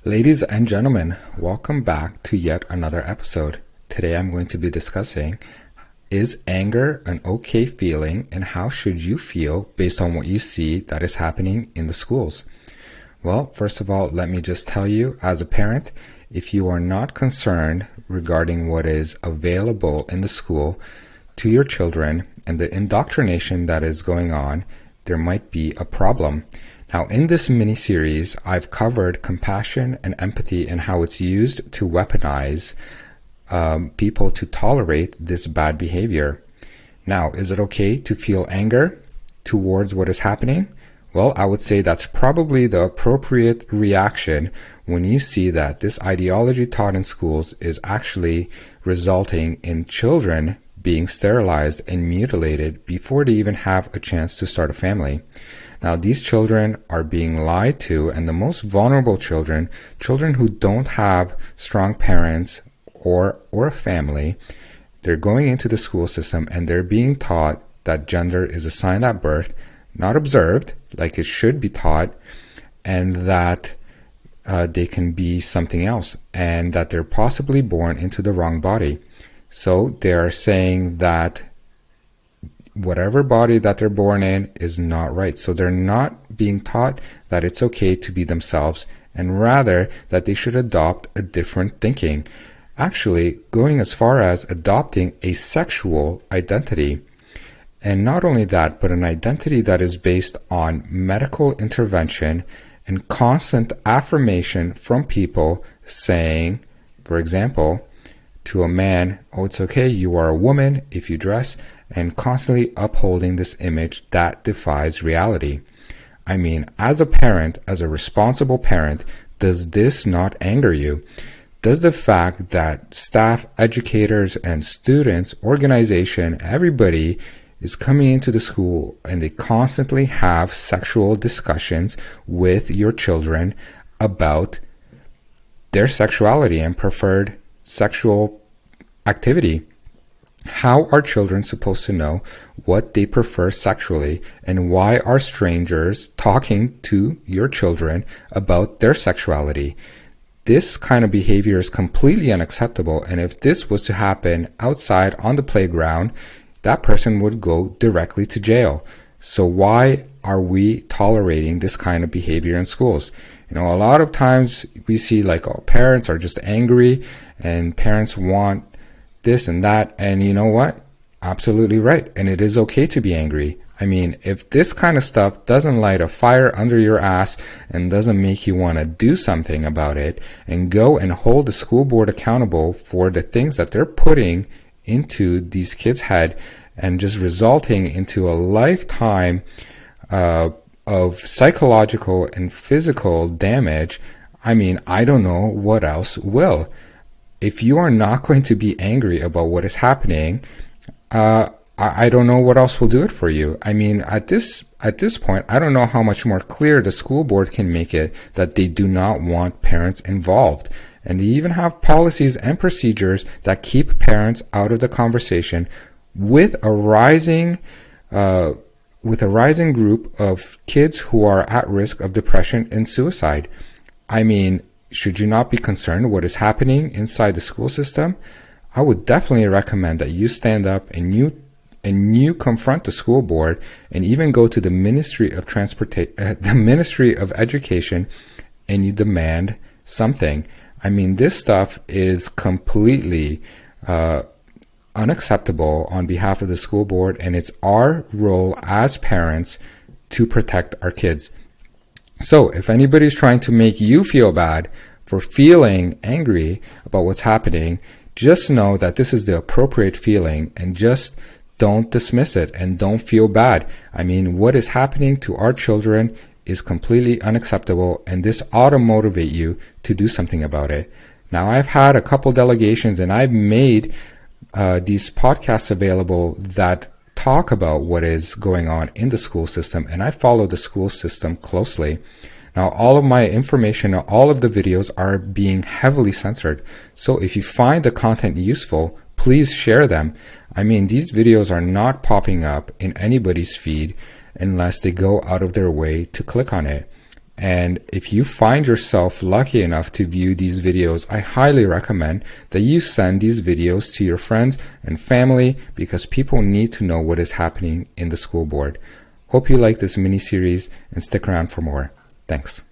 Ladies and gentlemen, welcome back to yet another episode. Today I'm going to be discussing, is anger an okay feeling and how should you feel based on what you see that is happening in the schools? Well, first of all, let me just tell you, as a parent, if you are not concerned regarding what is available in the school to your children and the indoctrination that is going on, there might be a problem. Now, in this mini-series, I've covered compassion and empathy and how it's used to weaponize people to tolerate this bad behavior. Now, is it okay to feel anger towards what is happening? Well, I would say that's probably the appropriate reaction when you see that this ideology taught in schools is actually resulting in children being sterilized and mutilated before they even have a chance to start a family. Now, these children are being lied to, and the most vulnerable children who don't have strong parents or a family, they're going into the school system and they're being taught that gender is assigned at birth, not observed like it should be taught, and that they can be something else, and that they're possibly born into the wrong body. So they are saying that whatever body that they're born in is not right. So they're not being taught that it's okay to be themselves, and rather that they should adopt a different thinking. Actually, going as far as adopting a sexual identity. And not only that, but an identity that is based on medical intervention and constant affirmation from people saying, for example, to a man, oh, it's okay, you are a woman if you dress, and constantly upholding this image that defies reality. I mean, as a parent, as a responsible parent, does this not anger you? Does the fact that staff, educators, and students, organization, everybody is coming into the school and they constantly have sexual discussions with your children about their sexuality and preferred sexual activity? How are children supposed to know what they prefer sexually, and why are strangers talking to your children about their sexuality? This kind of behavior is completely unacceptable, and if this was to happen outside on the playground, that person would go directly to jail. So why are we tolerating this kind of behavior in schools? You know, a lot of times we see like, oh, parents are just angry and parents want this and that. And you know what? Absolutely right. And it is okay to be angry. I mean, if this kind of stuff doesn't light a fire under your ass and doesn't make you want to do something about it and go and hold the school board accountable for the things that they're putting into these kids' head and just resulting into a lifetime of psychological and physical damage, I mean, I don't know what else will. If you are not going to be angry about what is happening, I don't know what else will do it for you. I mean, at this point, I don't know how much more clear the school board can make it that they do not want parents involved. And they even have policies and procedures that keep parents out of the conversation with a rising group of kids who are at risk of depression and suicide. I mean, should you not be concerned what is happening inside the school system? I would definitely recommend that you stand up and you confront the school board and even go to the Ministry of the Ministry of Education, and you demand something. I mean, this stuff is completely unacceptable on behalf of the school board, and it's our role as parents to protect our kids. So if anybody's trying to make you feel bad for feeling angry about what's happening, just know that this is the appropriate feeling, and just don't dismiss it and don't feel bad. I mean, what is happening to our children is completely unacceptable, and this ought to motivate you to do something about it. Now, I've had a couple delegations and I've made these podcasts available that talk about what is going on in the school system, and I follow the school system closely. Now, all of my information, all of the videos are being heavily censored. So if you find the content useful, please share them. I mean, these videos are not popping up in anybody's feed unless they go out of their way to click on it. And if you find yourself lucky enough to view these videos, I highly recommend that you send these videos to your friends and family, because people need to know what is happening in the school board. Hope you like this mini series and stick around for more. Thanks.